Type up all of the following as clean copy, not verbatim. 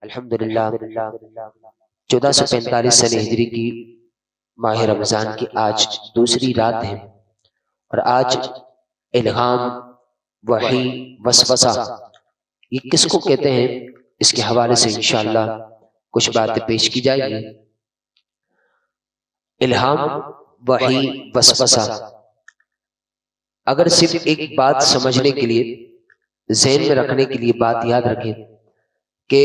الحمدللہ 1445 سن ہجری کی ماہ رمضان کی آج دوسری رات ہے، اور آج الہام، وحی، وسوسہ یہ کس کو کہتے ہیں، اس کے حوالے سے انشاءاللہ کچھ باتیں پیش کی جائیں گی۔ الہام، وحی، وسوسہ، اگر صرف ایک بات سمجھنے کے لیے، ذہن میں رکھنے کے لیے بات یاد رکھیں کہ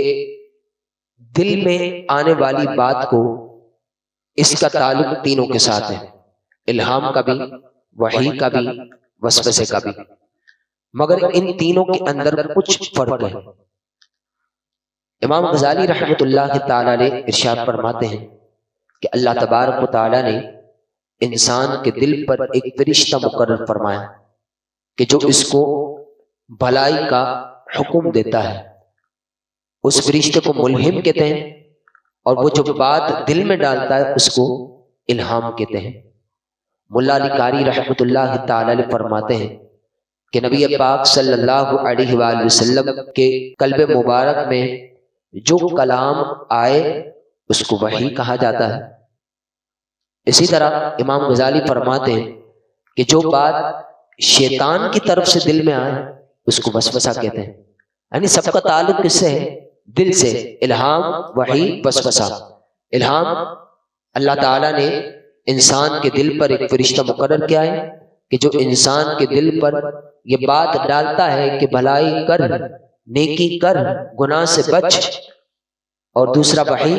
دل میں آنے والی بات کو اس کا تعلق تینوں کے ساتھ ہے، الہام کا بھی، وحی کا بھی، وسوسے کا بھی، مگر ان تینوں کے اندر کچھ فرق ہے۔ امام غزالی رحمۃ اللہ تعالی علیہ ارشاد فرماتے ہیں کہ اللہ تبارک و تعالی نے انسان کے دل پر ایک فرشتہ مقرر فرمایا کہ جو اس کو بھلائی کا حکم دیتا ہے۔ اس فرشتے کو ملہم کہتے ہیں، اور وہ جو بات دل میں ڈالتا ہے اس کو الہام کہتے ہیں۔ ملا علی قاری رحمۃ اللہ تعالی علیہ فرماتے ہیں کہ نبی پاک صلی اللہ علیہ وآلہ وسلم کے قلب مبارک میں جو کلام آئے اس کو وحی کہا جاتا ہے۔ اسی طرح امام غزالی فرماتے ہیں کہ جو بات شیطان کی طرف سے دل میں آئے اس کو وسوسہ کہتے ہیں، یعنی سب کا تعلق کس سے ہے؟ دل سے۔ الہام، وحی، وسوسہ۔ الہام، اللہ تعالیٰ نے انسان کے دل پر ایک فرشتہ مقرر کیا ہے کہ جو انسان کے دل پر یہ بات ڈالتا ہے کہ بھلائی کر، نیکی کر، گناہ سے بچ۔ اور دوسرا وحی،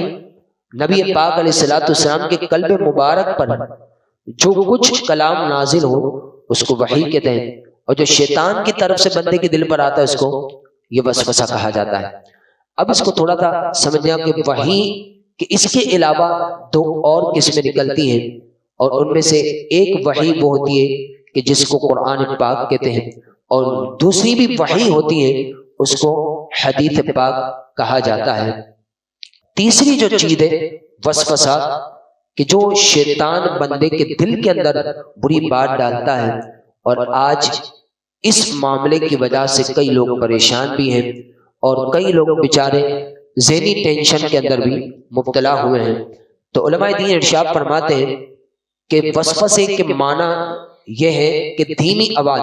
نبی پاک علیہ الصلوۃ والسلام کے قلب مبارک پر جو کچھ کلام نازل ہو اس کو وحی کہتے ہیں، اور جو شیطان کی طرف سے بندے کے دل پر آتا ہے اس کو یہ وسوسہ کہا جاتا ہے۔ اب اس کو تھوڑا سا سمجھنا کہ وحی کہ اس کے علاوہ دو اور قسمیں نکلتی ہیں، اور ان میں سے ایک وحی وہ ہوتی ہے کہ جس کو قرآن پاک کہتے ہیں، اور دوسری بھی وحی ہوتی ہے اس کو حدیث پاک کہا جاتا ہے۔ تیسری جو چیز ہے وسوسہ، کہ جو شیطان بندے کے دل کے اندر بری بات ڈالتا ہے، اور آج اس معاملے کی وجہ سے کئی لوگ پریشان بھی ہیں، اور کئی لوگ بیچارے ذہنی ٹینشن کے اندر بھی مبتلا ہوئے ہیں۔ تو علماء دین ارشاد فرماتے ہیں کہ وسوسے کے معنی یہ ہے کہ دھیمی آواز،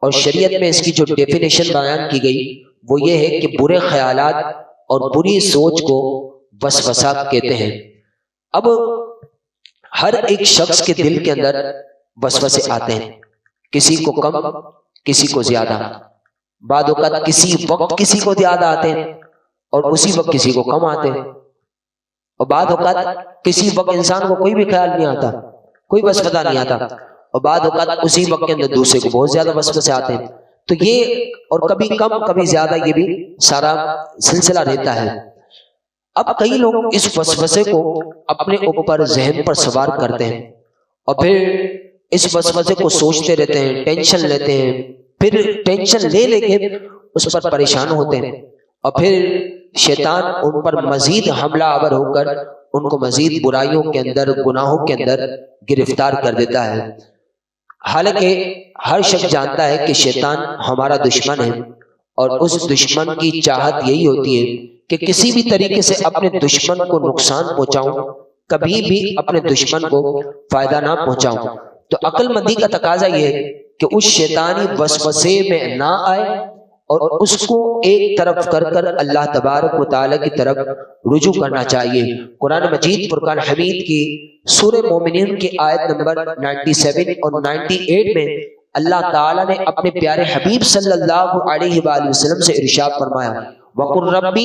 اور شریعت میں اس کی جو ڈیفینیشن بیان کی گئی وہ یہ ہے کہ برے خیالات اور بری سوچ کو وسوسہ کہتے ہیں۔ اب ہر ایک شخص کے دل کے اندر وسوسے آتے ہیں، کسی کو کم، کسی کو زیادہ۔ بعد اوقات کسی وقت کسی کو زیادہ آتے ہیں اور اسی وقت کسی کو کم آتے ہیں، اور بعد اوقات کسی وقت انسان کو کوئی بھی خیال نہیں آتا، کوئی وسوسہ نہیں آتا، اور بعد اوقات اسی وقت کے اندر دوسرے کو بہت زیادہ وسوسے آتے ہیں۔ تو یہ اور کبھی کم کبھی زیادہ یہ بھی سارا سلسلہ رہتا ہے۔ اب کئی لوگ اس وسوسے کو اپنے اوپر ذہن پر سوار کرتے ہیں، اور پھر اس وسوسے کو سوچتے رہتے ہیں، ٹینشن لیتے ہیں، پھر ٹینشن لے لے کے اس پر پریشان ہوتے ہیں، اور پھر شیطان ان پر مزید حملہ آور ہو کر ان کو مزید برائیوں کے اندر، گناہوں کے اندر گرفتار کر دیتا ہے۔ حالانکہ ہر شخص جانتا ہے کہ شیطان ہمارا دشمن ہے، اور اس دشمن کی چاہت یہی ہوتی ہے کہ کسی بھی طریقے سے اپنے دشمن کو نقصان پہنچاؤں، کبھی بھی اپنے دشمن کو فائدہ نہ پہنچاؤں۔ تو عقل مندی کا تقاضا یہ ہے کہ اس شیطانی وسوسے میں نہ آئے، اور اس کو ایک طرف کر کر اللہ تبارک و تعالی کی طرف رجوع کرنا چاہیے۔ قرآن مجید فرقان حمید کی سورہ مومنین کی آیت نمبر 97 اور 98 میں اللہ تعالیٰ نے اپنے پیارے حبیب صلی اللہ علیہ وآلہ وسلم سے ارشاد فرمایا، وَقُلْ رَبِّ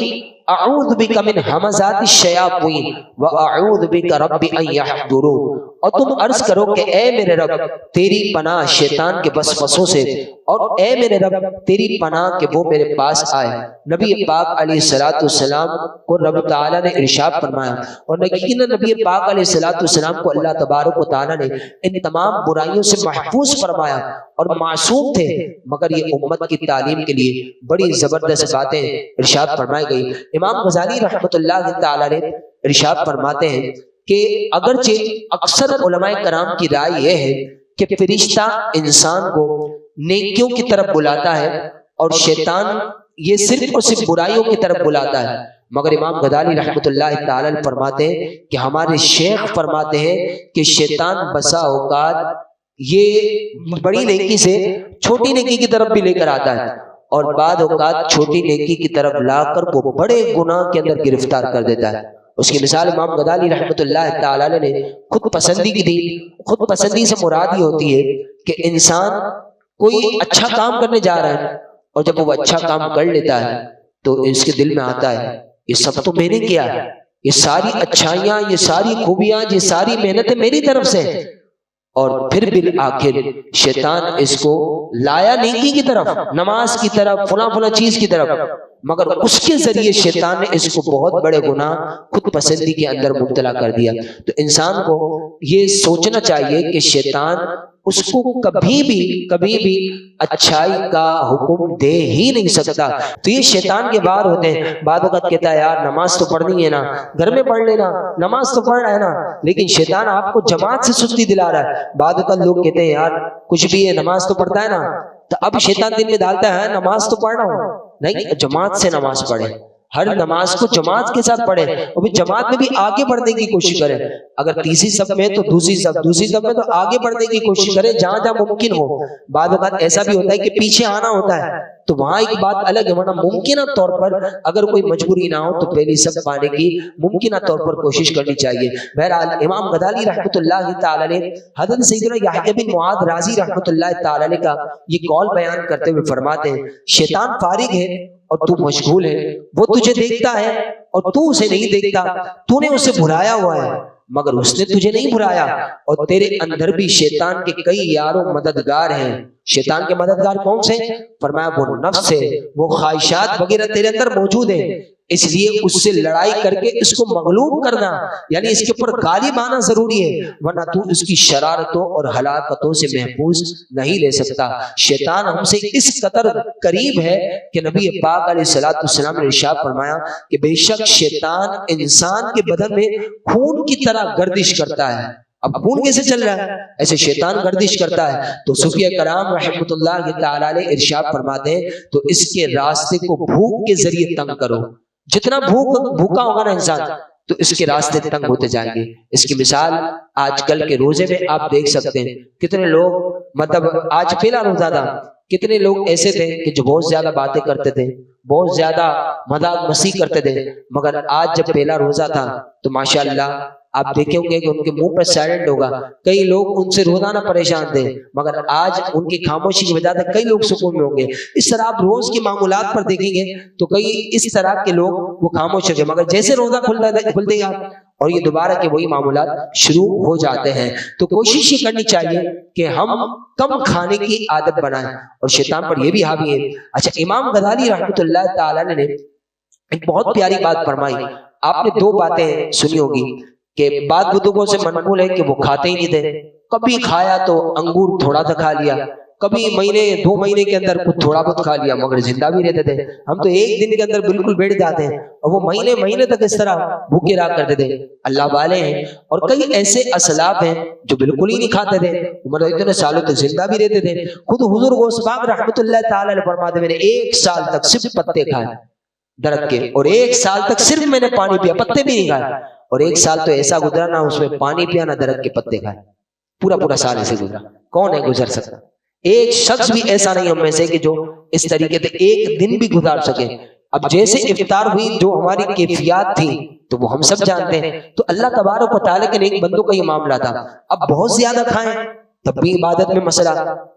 أَعُوذُ بِكَ مِنْ هَمَزَاتِ الشَّيَاطِينِ وَأَعُوذُ بِكَ رَبِّ أَن يَحْضُرُونِ۔ اور تم عرض کرو کہ اے میرے رب تیری پناہ شیطان کے وسوسوں سے، اور اے میرے رب تیری پناہ کہ وہ میرے پاس آئے۔ نبی پاک علیہ الصلوۃ والسلام کو رب تعالیٰ نے ارشاد فرمایا، اور یقیناً نبی پاک علیہ الصلوۃ والسلام کو اللہ تبارک و تعالیٰ نے ان تمام برائیوں سے محفوظ فرمایا اور معصوم تھے، مگر یہ امت کی تعلیم کے لیے بڑی زبردست باتیں ارشاد فرمائی گئی۔ امام غزالی رحمۃ اللہ تعالی علیہ ارشاد فرماتے ہیں کہ اگرچہ اکثر علماء کرام کی رائے یہ ہے کہ فرشتہ انسان کو نیکیوں کی طرف بلاتا ہے، اور شیطان یہ صرف اور صرف برائیوں کی طرف بلاتا ہے، مگر امام غزالی رحمۃ اللہ تعالی فرماتے ہیں کہ ہمارے شیخ فرماتے ہیں کہ شیطان بسا اوقات یہ بڑی نیکی سے چھوٹی نیکی کی طرف بھی لے کر آتا ہے، اور بعض اوقات چھوٹی نیکی کی طرف لا کر وہ بڑے گناہ کے اندر گرفتار کر دیتا ہے۔ اس کی مثال امام غزالی رحمۃ اللہ تعالی نے خود پسندی کی دی۔ خود پسندی سے مراد یہ ہوتی ہے کہ انسان کوئی اچھا کام کرنے جا رہا ہے، اور جب وہ اچھا کام کر لیتا ہے تو اس کے دل میں آتا ہے یہ سب تو میں نے کیا ہے، یہ ساری اچھائیاں، یہ ساری خوبیاں، یہ ساری محنتیں میری طرف سے ہیں، اور پھر بالآخر شیطان اس کو لایا نیکی کی طرف، نماز کی طرف، فلاں فلاں چیز کی طرف، مگر اس کے ذریعے شیطان نے اس کو بہت بڑے گناہ خود پسندی کے اندر مبتلا کر دیا۔ تو انسان کو یہ سوچنا چاہیے کہ شیطان اس کو کبھی بھی اچھائی کا حکم دے ہی نہیں سکتا۔ تو یہ شیطان کے بار ہوتے ہیں۔ بعد وقت کہتا ہے یار نماز تو پڑھنی ہے نا، گھر میں پڑھ لینا، نماز تو پڑھ رہا ہے نا، لیکن شیطان آپ کو جماعت سے سستی دلا رہا ہے۔ بعد وقت لوگ کہتے ہیں یار کچھ بھی ہے نماز تو پڑھتا ہے نا، تو اب شیطان دل میں ڈالتا ہے نماز تو پڑھ رہا ہوں، نہیں جماعت سے نماز پڑھے، ہر نماز کو جماعت کے ساتھ پڑھے، اور پھر جماعت میں بھی آگے بڑھنے کی کوشش کرے، اگر تیسری صف میں تو دوسری صف میں تو آگے بڑھنے کی کوشش کرے جہاں جہاں ممکن ہو۔ بعد اوقات ایسا بھی ہوتا ہے کہ پیچھے آنا ہوتا ہے تو وہاں ایک بات الگ ہے، ورنہ ممکنہ طور پر اگر کوئی مجبوری نہ ہو تو پہلی صف پانے کی ممکنہ طور پر کوشش کرنی چاہیے۔ بہرحال امام غزالی رحمۃ اللہ تعالی نے حضرت سیدنا یحییٰ بن معاذ رازی رحمۃ اللہ تعالی کا یہ قول بیان کرتے ہوئے فرماتے ہیں شیطان فارغ ہے اور تو مشغول ہے، وہ تجھے دیکھتا ہے اور تو اسے نہیں دیکھتا، تو نے اسے بھلایا ہوا ہے مگر اس نے تجھے نہیں بھلایا، اور تیرے اندر بھی شیطان کے کئی یار و مددگار ہیں۔ شیطان کے مددگار کون سے؟ فرمایا وہ نفس ہے، وہ خواہشات وغیرہ تیرے اندر موجود ہیں، اس لیے اس سے لڑائی کر کے اس کو مغلوب کرنا، یعنی اس کے اوپر غالب آنا ضروری ہے، ورنہ تو اس کی شرارتوں اور ہلاکتوں سے محفوظ نہیں لے سکتا۔ شیطان ہم سے اس قدر قریب ہے کہ نبی پاک علیہ الصلوۃ والسلام نے ارشاد فرمایا کہ بے شک شیطان انسان کے بدن میں خون کی طرح گردش کرتا ہے۔ اب خون کیسے چل رہا ہے؟ ایسے شیطان گردش کرتا ہے۔ تو صوفیہ کرام رحمۃ اللہ تعالی علیہ ارشاد فرماتے ہیں تو اس کے راستے کو بھوک کے ذریعے تنگ کرو، جتنا بھوکا ہوگا نا انسان تو اس کے راستے تنگ ہوتے جائیں گے۔ اس کی مثال آج کل کے روزے میں آپ دیکھ سکتے ہیں، کتنے لوگ مطلب آج پہلا روزہ تھا، کتنے لوگ ایسے تھے کہ جو بہت زیادہ باتیں کرتے تھے، بہت زیادہ مذاق مسیح کرتے تھے، مگر آج جب پہلا روزہ تھا تو ماشاءاللہ آپ دیکھیں گے کہ ان کے منہ پر سائلنٹ ہوگا۔ کئی لوگ ان سے روزانہ پریشان تھے مگر آج ان کی خاموشی کی وجہ سے کئی لوگ سکون میں ہوں گے۔ اس طرح آپ روز کے معمولات پر دیکھیں گے تو کئی اس طرح کے لوگ وہ خاموش ہوں گے، مگر جیسے روزہ کھل دے گا اور یہ دوبارہ کے وہی معمولات شروع ہو جاتے ہیں۔ تو کوشش یہ کرنی چاہیے کہ ہم کم کھانے کی عادت بنائیں، اور شیطان پر یہ بھی حاوی ہے۔ اچھا امام غزالی رحمۃ اللہ تعالی نے ایک بہت پیاری بات فرمائی، آپ نے دو باتیں سنی ہوگی کہ بعض بزرگوں سے منقول ہے کہ وہ کھاتے ہی نہیں تھے، کبھی کھایا تو انگور تھوڑا سا کھا لیا، کبھی مہینے دو مہینے کے اندر کچھ تھوڑا بہت کھا لیا، مگر زندہ بھی رہتے تھے۔ ہم تو ایک دن کے اندر بالکل بیٹھ جاتے ہیں اور وہ مہینے مہینے تک اس طرح بھوکے رہا کرتے تھے۔ اللہ والے ہیں، اور کئی ایسے اسلاف ہیں جو بالکل ہی نہیں کھاتے تھے، مطلب اتنے سالوں تک زندہ بھی رہتے تھے۔ خود حضور غوث پاک رحمۃ اللہ تعالی علیہ فرماتے میں نے 1 سال تک صرف پتے کھائے درخت کے، اور 1 سال تک صرف میں نے پانی پیا، پتے بھی نہیں کھائے، اور 1 سال تو ایسا گزرا نہ اس میں پانی پیا نہ درخت کے پتے کھائے، پورا سال ایسے گزرا۔ کون ہے گزر سکتا؟ ایک شخص بھی ایسا نہیں ہم میں سے کہ جو اس طریقے سے ایک دن بھی گزار سکے۔ اب جیسے افطار ہوئی جو ہماری کیفیات تھی تو وہ ہم سب جانتے ہیں، تو اللہ تبارک و تعالیٰ کے نیک بندوں کا یہ معاملہ تھا۔ اب بہت زیادہ کھائیں تب بھی عبادت میں مسئلہ،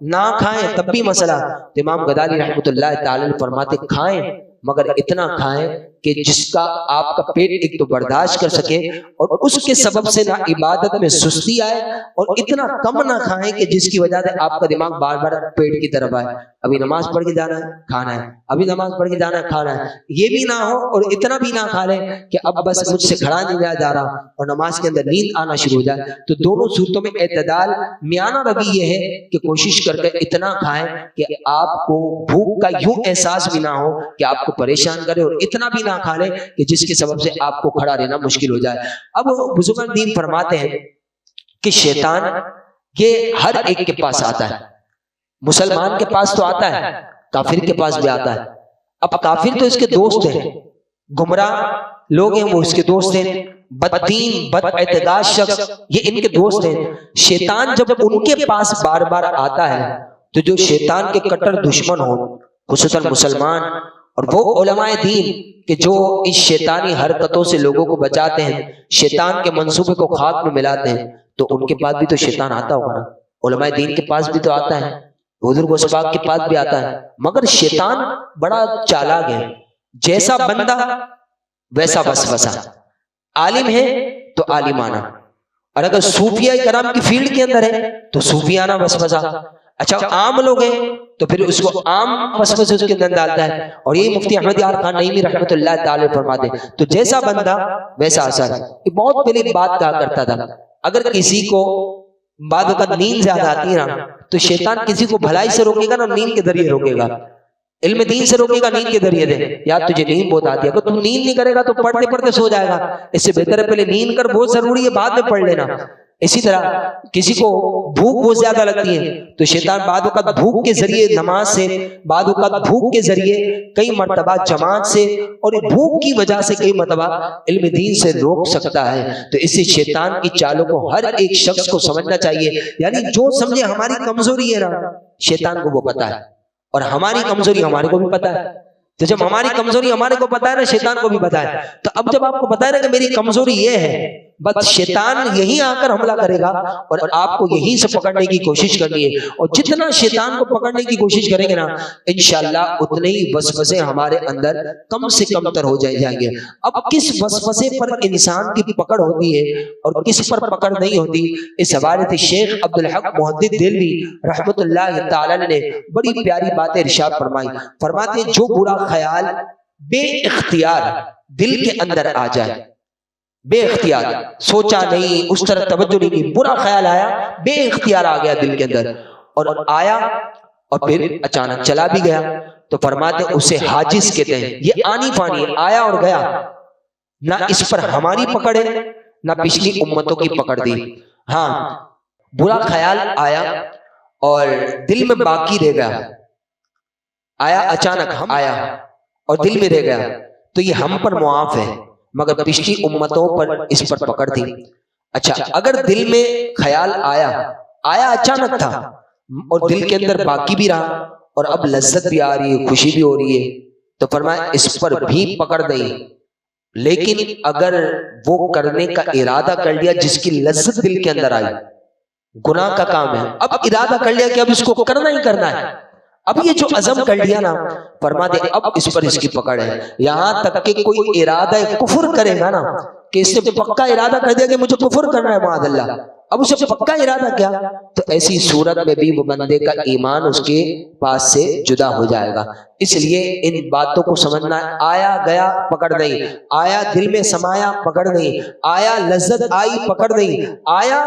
نہ کھائیں تب بھی مسئلہ۔ تو امام غزالی رحمۃ اللہ تعالی فرماتے کھائیں مگر اتنا کھائیں کہ جس کا آپ کا پیٹ ایک تو برداشت کر سکے، اور اس کے سبب سے نہ عبادت میں سستی آئے، اور اتنا کم نہ کھائیں کہ جس کی وجہ سے آپ کا دماغ بار بار پیٹ کی طرف آئے، ابھی نماز پڑھ کے جانا ہے کھانا ہے، ابھی نماز پڑھ کے جانا ہے کھانا ہے، یہ بھی نہ ہو اور اتنا بھی نہ کھا لیں کہ اب بس مجھ سے کھڑا نہیں جا رہا اور نماز کے اندر نیند آنا شروع ہو جائے۔ تو دونوں صورتوں میں اعتدال میانہ روی یہ ہے کہ کوشش کر کے اتنا کھائیں کہ آپ کو بھوک کا یوں احساس بھی نہ ہو کہ آپ کو پریشان کرے، اور اتنا بھی نہ کھا لیں کہ جس کے سبب سے آپ کو کھڑا رہنا مشکل ہو جائے۔ اب بزرگان دین فرماتے ہیں کہ شیطان یہ ہر ایک کے پاس آتا ہے، مسلمان کے پاس تو آتا ہے، کافر کے پاس بھی آتا ہے۔ اب کافر تو اس کے دوست ہیں، گمراہ لوگ ہیں وہ اس کے دوست ہیں، بددین بد اعتقاد شخص یہ ان کے دوست ہیں۔ شیطان جب ان کے پاس بار بار آتا ہے تو جو شیطان کے کٹر دشمن ہوں، خصوصاً مسلمان اور وہ علماء دین کہ جو اس شیطانی حرکتوں سے لوگوں کو بچاتے ہیں، شیطان کے منصوبے کو خاک میں ملاتے ہیں، تو ان کے پاس بھی تو شیطان آتا ہوگا نا، علماء دین کے پاس بھی تو آتا ہے، بزرگ اسباق کے پاس بھی آتا ہے، مگر شیطان بڑا چالاک ہے، جیسا بندہ ویسا وسوسہ، عالم ہے تو عالمانہ، اور اگر صوفیاء کرام کی فیلڈ کے اندر ہے تو صوفیانہ وسوسہ، اچھا عام لوگ ہیں تو پھر اس کو عام وسوسے اس کے اندر ڈالتا ہے، اور یہ مفتی احمد یار خان نعیمی رحمۃ اللہ تعالی فرماتے ہیں تو جیسا بندہ ویسا اثر۔ یہ بہت بڑی بات کہا کرتا تھا، اگر کسی کو بعد وقت نیند زیادہ آتی ہے نا تو شیطان کسی کو بھلائی سے روکے گا نا، نیند کے ذریعے روکے گا، علم دین سے روکے گا نیند کے ذریعے دے، یا تجھے نیند بہت آتی ہے، اگر تم نیند نہیں کرے گا تو پڑھتے پڑھتے سو جائے گا، اس سے بہتر ہے پہلے نیند کر، بہت ضروری ہے، بعد میں پڑھ لینا۔ اسی طرح کسی کو بھوک بہت زیادہ لگتی ہے تو شیطان بعد وقت بھوک کے ذریعے نماز سے، بعد وقت بھوک کے ذریعے کئی مرتبہ جماعت سے، اور بھوک کی وجہ سے کئی مرتبہ علم دین سے روک سکتا ہے۔ تو اس سے شیطان کی چالوں کو ہر ایک شخص کو سمجھنا چاہیے، یعنی جو سمجھے ہماری کمزوری ہے نا شیطان کو وہ پتا ہے، اور ہماری کمزوری ہمارے کو بھی پتا ہے، تو جب ہماری کمزوری ہمارے کو پتا ہے نا شیطان کو بھی پتا ہے، تو اب جب آپ کو پتا ہے نا کہ میری کمزوری یہ ہے، بس شیطان یہیں آ کر حملہ کرے گا اور آپ کو یہیں سے پکڑنے کی کوشش کرنی ہے، اور جتنا شیطان کو پکڑنے کی کوشش کریں گے نا انشاءاللہ اتنے ہی وسوسے ہمارے اندر کم سے کم تر ہو جائیں گے۔ اب کس وسوسے پر انسان کی پکڑ ہوتی ہے اور کس پر پکڑ نہیں ہوتی، اس حوالے سے شیخ عبدالحق محدث دہلوی رحمۃ اللہ تعالی نے بڑی پیاری باتیں ارشاد فرمائی، فرماتے جو برا خیال بے اختیار دل کے اندر آ جائے، بے اختیار سوچا نہیں، اس طرح توجہ نہیں کی، برا خیال آیا، بے اختیار آ گیا دل کے اندر، اور آیا اور پھر اچانک چلا بھی گیا، تو فرماتے اسے حاجز کہتے ہیں، یہ آنی فانی آیا اور گیا، نہ اس پر ہماری پکڑ ہے نہ پچھلی امتوں کی پکڑ دی۔ ہاں برا خیال آیا اور دل میں باقی رہ گیا، آیا اچانک ہم آیا اور دل میں رہ گیا تو یہ ہم پر معاف ہے، مگر پچھلی امتوں پر اس پر پکڑ تھی۔ اچھا اگر دل میں خیال آیا اچانک تھا اور دل کے اندر باقی بھی رہا اور اب لذت بھی آ رہی ہے، خوشی بھی ہو رہی ہے، تو فرمایا اس پر بھی پکڑ نہیں، لیکن اگر وہ کرنے کا ارادہ کر لیا جس کی لذت دل کے اندر آئی، گناہ کا کام ہے، اب ارادہ کر لیا کہ اب اس کو کرنا ہی کرنا ہے، اب یہ جو عزم کر لیا نا فرماتے اب اس پر اس کی پکڑ ہے، یہاں تک کہ کوئی ارادہ کفر کرے گا نا، کہ اس نے پکا ارادہ کر دیا کہ مجھے کفر کرنا ہے معاذ اللہ، اب اسے پکا ارادہ کیا تو ایسی صورت میں بھی وہ بندے کا ایمان اس کے پاس سے جدا ہو جائے گا۔ اس لیے ان باتوں کو سمجھنا ہے، آیا گیا پکڑ نہیں، آیا دل میں سمایا پکڑ نہیں، آیا لذت آئی پکڑ نہیں، آیا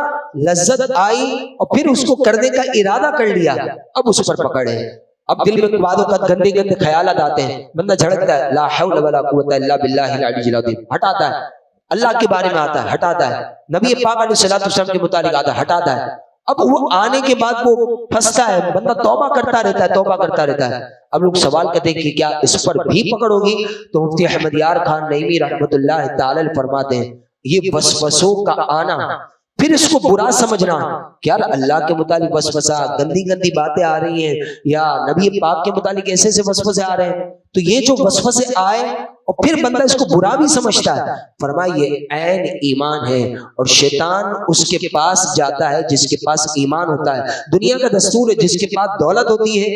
لذت آئی اور پھر اس کو کرنے کا ارادہ کر لیا اب اس پر پکڑ ہے۔ اب دل میں بعد وقت گندے گندے خیالات آتے ہیں، بندہ جھڑکتا ہے، لا حول ولا قوت الا باللہ العلی العظیم، ہٹاتا ہے، اللہ کے بارے میں آتا ہے ہٹاتا ہے، نبی پاک علیہ الصلوۃ والسلام کے متعلق آتا ہے ہٹاتا ہے، اب وہ آنے کے بعد وہ پھنستا ہے، بندہ توبہ کرتا رہتا ہے، توبہ کرتا رہتا ہے۔ اب لوگ سوال کرتے ہیں کہ کیا اس پر بھی پکڑ ہوگی؟ تو مفتی احمد یار خان نعیمی رحمۃ اللہ تعالی فرماتے ہیں یہ وسوسوں کا آنا، پھر اس کو برا سمجھنا کہ یار اللہ کے متعلق وسوسہ، گندی گندی باتیں آ رہی ہیں یا نبی پاک کے متعلق ایسے ایسے وسوسے آ رہے ہیں، تو یہ جو وسوسے آئے اور پھر بندہ اس کو برا بھی سمجھتا ہے، فرمایا یہ عین ایمان ہے، اور شیطان اس کے پاس جاتا ہے جس کے پاس ایمان ہوتا ہے۔ دنیا کا دستور ہے جس کے پاس دولت ہوتی ہے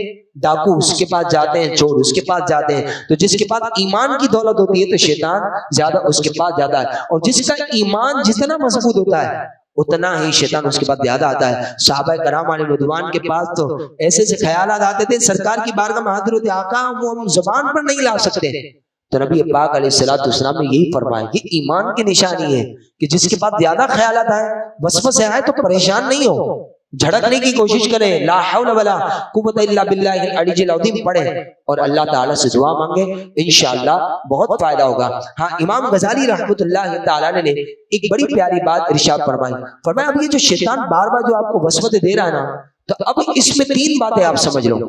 ڈاکو اس کے پاس جاتے ہیں، چور اس کے پاس جاتے ہیں، تو جس کے پاس ایمان کی دولت ہوتی ہے تو شیطان زیادہ اس کے پاس جاتا ہے، اور جس کا ایمان جتنا مضبوط ہوتا ہے اتنا ہی شیطان اس کے پاس زیادہ آتا ہے۔ صحابہ کرام علیہ رضوان کے پاس تو ایسے ایسے خیالات آتے تھے، سرکار کی بارگاہ میں حاضر ہوتے، آقا وہ ہم زبان پر نہیں لا سکتے، تو نبی پاک علیہ الصلوۃ والسلام نے یہی فرمایا یہ ایمان کی نشانی ہے کہ جس کے پاس زیادہ خیالات آئے، وسوسے آئے تو پریشان نہیں ہو، جھڑکنے کی کوشش کریں، لا حول ولا قوت الا باللہ العلی العظیم پڑھیں اور اللہ تعالیٰ سے دعا مانگے، انشاءاللہ بہت فائدہ ہوگا۔ ہاں امام غزالی رحمۃ اللہ تعالیٰ نے ایک بڑی پیاری بات ارشاد فرمائی، فرمایا اب یہ جو شیطان بار بار جو آپ کو وسوسے دے رہا ہے نا، تو اب اس میں تین باتیں آپ سمجھ لو،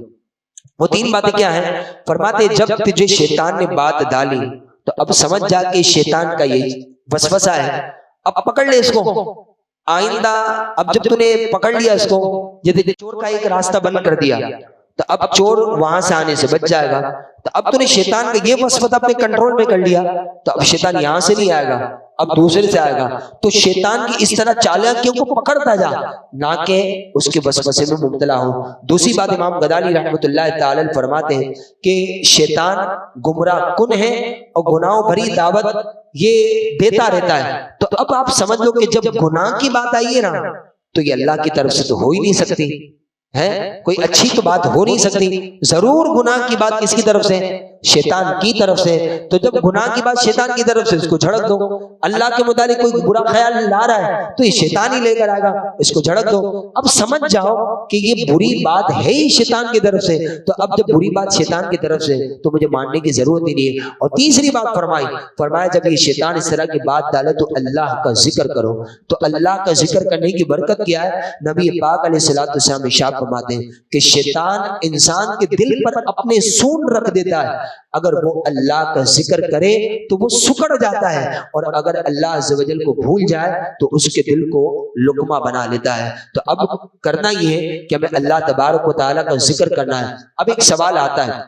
وہ تین باتیں کیا ہیں؟ فرماتے جب تجھے شیطان نے بات ڈالی تو اب سمجھ جا کہ شیطان کا یہی وسوسہ ہے، اب پکڑ لے اس کو آئندہ۔ اب جب تو نے پکڑ لیا اس کو، جیسے چور کا ایک راستہ بند کر دیا تو اب چور وہاں سے آنے سے بچ جائے گا، تو اب تو نے شیطان کا یہ وسوسہ اپنے کنٹرول میں کر لیا، تو اب شیطان یہاں سے نہیں آئے گا، اب دوسرے سے آئے گا۔ تو شیطان کی اس طرح چالاکیوں کو پکڑتا جا، نہ کہ اس کے وسوسے میں مبتلا ہو۔ دوسری بات امام غزالی رحمۃ اللہ تعالی فرماتے ہیں کہ شیطان گمراہ کن ہے اور گناہوں بھری دعوت یہ دیتا رہتا ہے۔ تو اب آپ سمجھ لو کہ جب گناہ کی بات آئی ہے نا، تو یہ اللہ کی طرف سے تو ہو ہی نہیں سکتی ہے، کوئی اچھی تو بات ہو نہیں سکتی، ضرور گناہ کی بات کس کی طرف سے؟ شیطان کی طرف سے۔ تو جب گناہ کی بات شیطان کی طرف سے، اس کو جھڑک دو۔ اللہ کے متعلق کوئی برا خیال لا رہا ہے تو یہ شیطان ہی لے کر آئے گا، اس کو جھڑک دو۔ اب سمجھ جاؤ کہ یہ بری بات ہے ہی شیطان کی طرف سے، تو اب جب بری بات شیطان کی طرف سے تو مجھے ماننے کی ضرورت ہی نہیں ہے۔ اور تیسری بات فرمایا جب یہ شیطان اس طرح کی بات ڈالے تو اللہ کا ذکر کرو۔ تو اللہ کا ذکر کرنے کی برکت کیا ہے؟ نبی پاک علیہ الصلوۃ والسلام ارشاد فرماتے ہیں کہ شیطان انسان کے دل پر اپنے سون رکھ دیتا ہے، اگر وہ اللہ کا ذکر کرے تو وہ سکڑ جاتا ہے، اور اگر اللہ عز و جل کو بھول جائے تو اس کے دل کو لقمہ بنا لیتا ہے۔ تو اب کرنا یہ ہے کہ ہمیں اللہ تبارک و تعالیٰ کا ذکر کرنا ہے۔ اب ایک سوال آتا ہے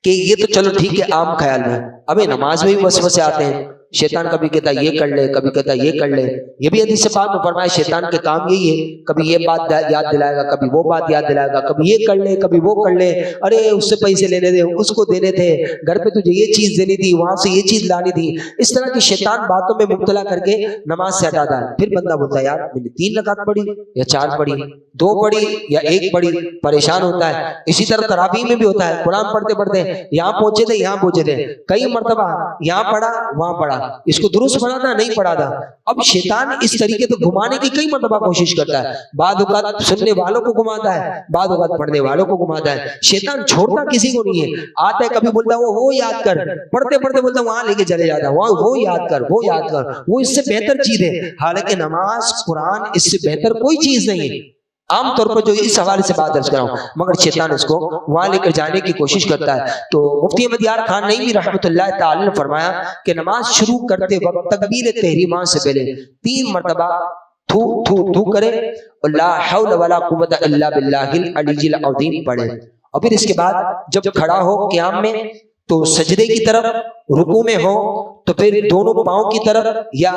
کہ یہ تو چلو ٹھیک ہے عام خیال میں، اب نماز میں بھی وسوسے آتے ہیں، شیطان کبھی کہتا ہے یہ کر لے، کبھی کہتا ہے یہ کر لے۔ یہ بھی حدیث پاک میں فرمایا شیطان کے کام یہی ہے، کبھی یہ بات یاد دلائے گا، کبھی وہ بات یاد دلائے گا، کبھی یہ کر لے، کبھی وہ کر لے، ارے اس سے پیسے لینے دے، اس کو دینے تھے، گھر پہ تجھے یہ چیز دینی تھی، وہاں سے یہ چیز لانی تھی۔ اس طرح کی شیطان باتوں میں مبتلا کر کے نماز سے ہٹاتا ہے۔ پھر بندہ بولتا ہے یار میں نے 3 رکعت پڑھی یا 4 پڑھی، 2 پڑھی یا 1 پڑھی، پریشان ہوتا ہے۔ اسی طرح تراویح میں بھی ہوتا ہے، قرآن پڑھتے پڑھتے یہاں پہنچے تھے یہاں پہنچے تھے، کئی مرتبہ یہاں پڑھا وہاں پڑھا، اس کو درست پڑھا تھا نہیں پڑھا تھا۔ اب شیطان اس طریقے سے گھمانے کی کئی مرتبہ کوشش کرتا ہے، بعض اوقات سننے والوں کو گھماتا ہے، بعض اوقات پڑھنے والوں کو گھماتا ہے۔ شیطان چھوڑتا کسی کو نہیں ہے، آتا ہے کبھی بولتا ہے وہ یاد کر، پڑھتے پڑھتے بولتا ہے وہاں لے کے چلے جاتا ہے، وہ یاد کر، وہ یاد کر، وہ اس سے بہتر چیز ہے۔ حالانکہ نماز قرآن اس سے بہتر کوئی چیز نہیں ہے۔ عام طور پر جو اس حوالے سے بات درج کر رہا ہوں، مگر شیطان اس کو وہاں لے کر جانے کی کوشش کرتا ہے۔ تو مفتی احمد یار خان نعیمی رحمۃ اللہ تعالی نے فرمایا کہ نماز شروع کرتے وقت تکبیر تحریمہ سے پہلے 3 مرتبہ تھو تھو تھو کرے اور لا حول ولا قوت الا باللہ العلی العظیم پڑھے، اور پھر اس کے بعد جب کھڑا ہو قیام میں تو سجدے کی طرف، رکوع میں ہو تو پھر دونوں پاؤں کی طرف یا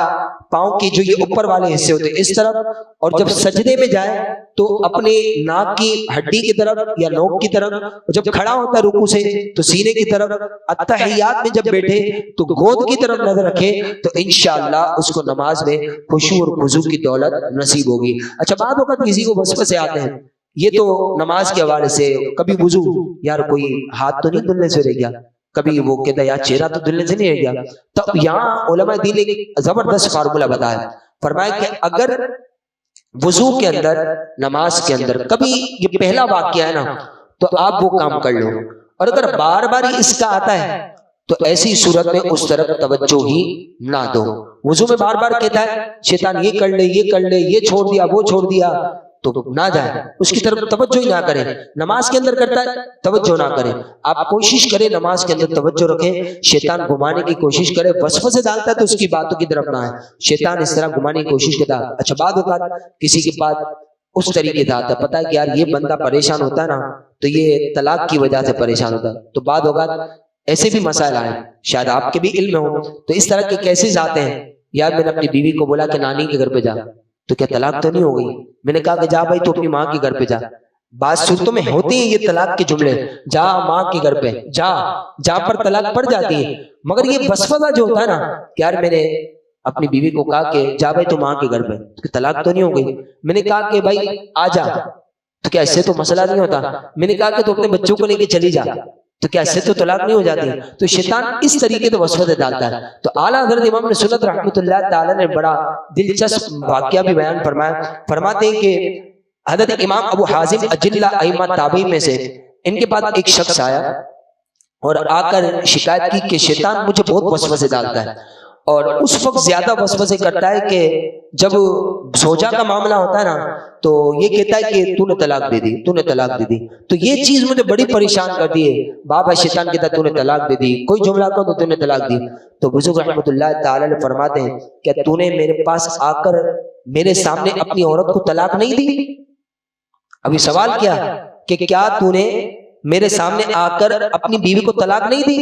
پاؤں کی جو یہ اوپر والے حصے ہوتے ہیں اس طرف، اور جب سجدے میں جائے تو اپنے ناک کی ہڈی کی طرف یا نوک کی طرف، جب کھڑا ہوتا ہے رکوع سے تو سینے کی طرف، اتحیات میں جب بیٹھے تو گود کی طرف نظر رکھے، تو انشاءاللہ اس کو نماز میں خشوع اور خضوع کی دولت نصیب ہوگی۔ اچھا بعض اوقات کسی کو وسوسے آتے ہیں، یہ تو نماز کے حوالے سے، کبھی وضو یار کوئی ہاتھ تو نہیں دھلنے سے رہ گیا، کبھی وہ کہتا ہے یار چہرہ تو دھلنے سے نہیں رہ گیا۔ تو یہاں علماء دین ایک زبردست فارمولہ بتایا، فرمایا کہ اگر وضو کے اندر، نماز کے اندر کبھی یہ پہلا واقعہ ہے نا تو آپ وہ کام کر لو، اور اگر بار بار اس کا آتا ہے تو ایسی صورت میں اس طرف توجہ ہی نہ دو۔ وضو میں بار بار کہتا ہے شیطان یہ کر لے، یہ کر لے، یہ چھوڑ دیا، وہ چھوڑ دیا، تو نہ جائے، اس کی طرف توجہ ہی نہ کریں۔ نماز کے اندر کرتا ہے توجہ نہ کریں، آپ کوشش کریں نماز کے اندر توجہ رکھیں۔ شیطان گھمانے کی کوشش کرے، وسوسے ڈالتا ہے تو اس کی باتوں کی طرف نہ آئے، شیطان اس طرح گھمانے کی کوشش کرتا ہے۔ اچھا بعد اوقات کسی کی بات اس طریقے سے آتا ہے، پتہ ہے کہ یار یہ بندہ پریشان ہوتا ہے نا تو یہ طلاق کی وجہ سے پریشان ہوتا ہے، تو بعد اوقات ایسے بھی مسائل آئے، شاید آپ کے بھی علم ہو، تو اس طرح کے کیسز آتے ہیں، یار میں نے اپنی بیوی کو بولا کہ نانی کے گھر پہ جا، تو کیا طلاق تو نہیں ہو گئی؟ میں نے کہا کہ جا بھائی تو اپنی ماں کے گھر پہ جا۔ بعض صورتوں میں ہوتے ہیں یہ طلاق کے جملے، جا ماں کے گھر پہ جا، جا پر طلاق پڑ جاتی ہے، مگر یہ وسوسہ جو ہوتا ہے نا کہ یار میں نے اپنی بیوی کو کہا کہ جا بھائی تو ماں کے گھر پہ، تو طلاق تو نہیں ہو گئی؟ میں نے کہا کہ بھائی آ جا، تو کیا اس سے تو مسئلہ نہیں ہوتا؟ میں نے کہا کہ تو اپنے بچوں کو لے کے چلی جا، تو کیا اس سے تو طلاق نہیں ہو جاتی؟ تو شیطان اس طریقے سے وسوسے ڈالتا ہے۔ تو اعلیٰ حضرت امام سنت رحمۃ اللہ تعالی نے بڑا دلچسپ واقعہ بھی بیان فرمایا، فرماتے ہیں کہ حضرت امام ابو حازم اجلہ ائمہ تابعین میں سے ان کے پاس ایک شخص آیا اور آ کر شکایت کی کہ شیطان مجھے بہت وسوسے ڈالتا ہے، اور اس وقت زیادہ وسوسے کرتا ہے کہ جب زوجہ کا معاملہ ہوتا ہے نا تو یہ کہتا ہے کہ تو نے طلاق دے دی، تو نے طلاق دے دی. تو یہ چیز مجھے بڑی پریشان کرتی ہے. بابا شیطان کہتا ہے تو نے طلاق دے دی، کوئی جملہ کہو تو نے طلاق دی. تو بزرگ رحمۃ اللہ تعالی علیہ فرماتے ہیں کہ تو نے میرے پاس آ کر میرے سامنے اپنی عورت کو طلاق نہیں دی. ابھی سوال کیا کہ کیا تو نے میرے سامنے آ کر اپنی بیوی کو طلاق نہیں دی؟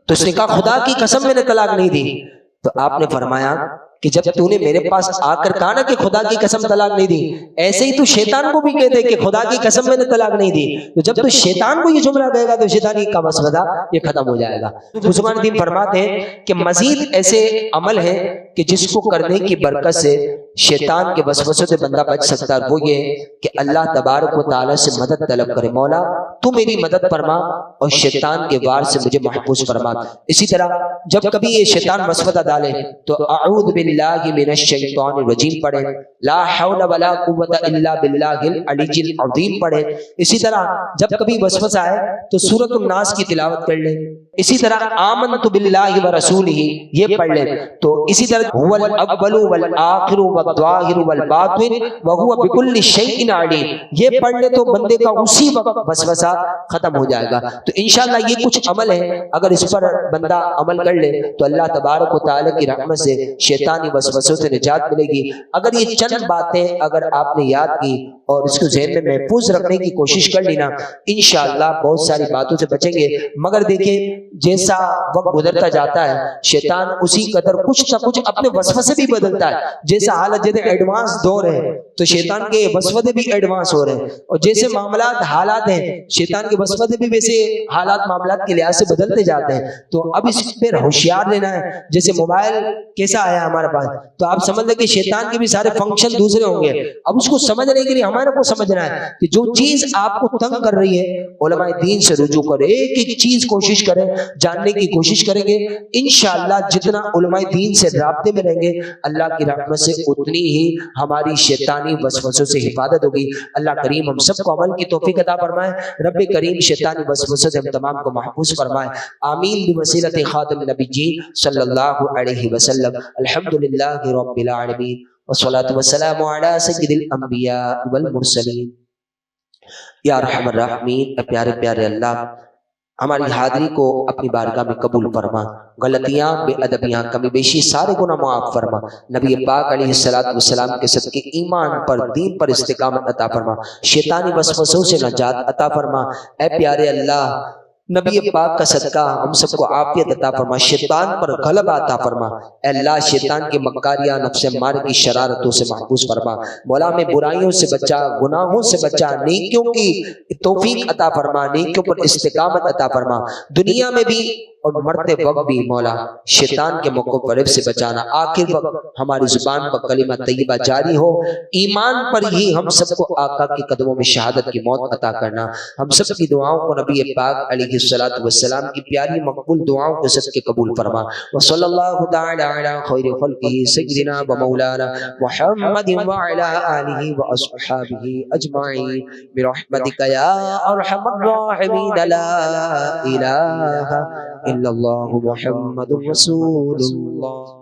تو اس نے کہا خدا کی قسم میں نے طلاق نہیں دی. تو آپ نے فرمایا کہ جب تو نے میرے پاس آ کر کہا نا کہ خدا کی قسم طلاق نہیں دی، ایسے ہی تو شیطان کو بھی کہتے کہ خدا کی قسم میں نے طلاق نہیں دی. تو جب تو شیطان کو یہ جملہ کہے گا تو شیطانی کا وسوسہ یہ ختم ہو جائے گا. بزرگان دین فرماتے ہیں کہ مزید ایسے عمل ہیں کہ جس کو کرنے کی برکت سے شیطان کے وسوسوں سے بندہ بچ سکتا ہے. وہ یہ کہ اللہ تبارک و تعالی سے مدد طلب کرے، مولا تو میری مدد فرما اور شیطان کے وار سے مجھے محفوظ فرما. اسی طرح جب کبھی یہ شیطان وسوسہ ڈالے تو اعوذ باللہ من الشیطان الرجیم پڑھے، لا حول ولا قوت الا باللہ العلی العظیم پڑھے. اسی طرح جب کبھی وسوسہ آئے تو سورۃ الناس کی تلاوت کر لیں. اسی طرح آمنت باللہ ورسولہ یہ پڑھ لیں. تو اسی طرح هو الاول والآخر والظاہر والباطن وهو بكل شیء علیم یہ پڑھ لے تو بندے کا اسی وقت وسوسہ ختم ہو جائے گا. تو انشاءاللہ یہ کچھ عمل ہے، اگر اس پر بندہ عمل کر لے تو اللہ تبارک و تعالی کی رحمت سے شیطانی وسوسوں سے نجات ملے گی. اگر یہ چند باتیں اگر آپ نے یاد کی اور اس کو ذہن میں محفوظ رکھنے کی کوشش کر لی نا، انشاءاللہ بہت ساری باتوں سے بچیں گے. مگر دیکھیں جیسا وقت گزرتا جاتا ہے شیطان اسی قدر کچھ نہ کچھ اپنے وسوسے بھی بدلتا ہے. جیسا حالت جیسے ایڈوانس دور ہے تو شیطان کے وسوسے بھی ایڈوانس ہو رہے ہیں، اور جیسے معاملات حالات ہیں شیطان کے وسوسے بھی ویسے حالات معاملات کے لحاظ سے بدلتے جاتے ہیں. تو اب اس پہ ہوشیار لینا ہے. جیسے موبائل کیسا آیا ہمارے پاس تو آپ سمجھ لیں کہ شیطان کے بھی سارے فنکشن دوسرے ہوں گے. اب اس کو سمجھنے کے لیے ہمارے کو سمجھنا ہے کہ جو چیز آپ کو تنگ کر رہی ہے علماء دین سے رجوع کریں، ایک ایک چیز کوشش کریں جاننے کی کوشش کریں گے. انشاءاللہ جتنا علماء دین سے رابطے میں رہیں گے اللہ کی رحمت سے اتنی ہی ہماری شیطانی وسوسوں سے حفاظت ہوگی. اللہ کریم ہم سب کو عمل کی توفیق عطا فرمائے. رب کریم شیطانی وسوسوں سے ہم تمام کو محفوظ فرمائے. آمین بوسیلۃ خاتم النبیین صلی اللہ علیہ وسلم. الحمدللہ رب العالمین والصلاة والسلام علی سید الانبیاء والمرسلین. یا ارحم الراحمین، پیارے پیارے اللہ ہماری حاضری کو اپنی بارگاہ میں قبول فرما. غلطیاں بے ادبیاں کمی بیشی سارے گناہ معاف فرما. نبی پاک علیہ السلام کے صدقے ایمان پر دین پر استقامت عطا فرما. شیطانی وسوسوں سے نجات عطا فرما. اے پیارے اللہ نبی پاک کا صدقہ ہم سب کو عافیت عطا فرما، شیطان پر غلبہ عطا فرما. اے اللہ شیطان کے مکاریاں نفس مار کی شرارتوں سے محفوظ فرما. مولا میں برائیوں سے بچا، گناہوں سے بچا، نیکیوں کی توفیق عطا فرما، نیکیوں پر استقامت عطا فرما. دنیا میں بھی اور مرتے وقت بھی مولا شیطان کے موقع پر سے بچانا. آخر وقت ہماری زبان پر کلمہ طیبہ جاری ہو، ایمان پر ہی ہم سب کو آقا کے قدموں میں شہادت کی موت عطا کرنا. ہم سب کی دعاؤں کو نبی پاک علیہ السلام کی پیاری مقبول دعاؤں کے صدقے قبول فرما. وصلی اللہ تعالی علی خیر خلقہ سیدنا و مولانا محمد وعلی آلہ واصحابہ اجمعین برحمتک یا ارحم الراحمین. لا الہ الا اللہ محمد رسول اللہ.